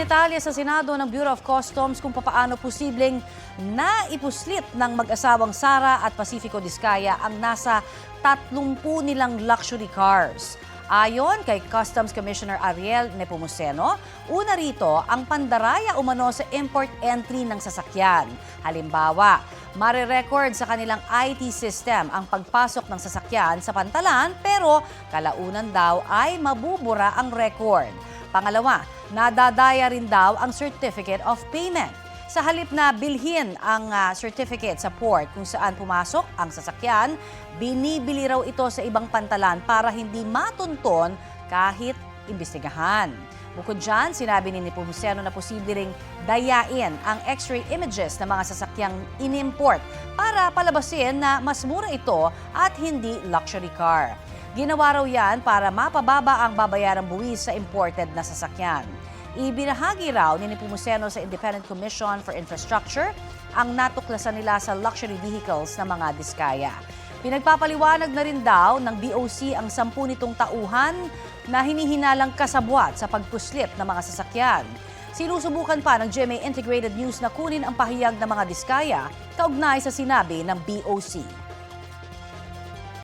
Idinitalya sa Senado ng Bureau of Customs kung papaano posibleng naipuslit ng mag-asawang Sara at Pacifico Diskaya ang nasa 30 nilang luxury cars. Ayon kay Customs Commissioner Ariel Nepomuceno, una rito ang pandaraya umano sa import entry ng sasakyan. Halimbawa, mare-record sa kanilang IT system ang pagpasok ng sasakyan sa pantalan pero kalaunan daw ay mabubura ang record. Pangalawa, nadadaya rin daw ang certificate of payment. Sa halip na bilhin ang certificate sa port kung saan pumasok ang sasakyan, binibili raw ito sa ibang pantalan para hindi matunton kahit imbestigahan. Bukod dyan, sinabi ni Nepomuceno na posible ring dayain ang x-ray images ng mga sasakyang inimport para palabasin na mas mura ito at hindi luxury car. Ginawa raw yan para mapababa ang babayarang buwis sa imported na sasakyan. Ibinahagi raw ni Nepomuceno sa Independent Commission for Infrastructure ang natuklasan nila sa luxury vehicles ng mga Diskaya. Pinagpapaliwanag na rin daw ng BOC ang 10 nitong tauhan na hinihinalang kasabwat sa pagpuslit ng mga sasakyan. Sinusubukan pa ng GMA Integrated News na kunin ang pahayag ng mga Diskaya kaugnay sa sinabi ng BOC.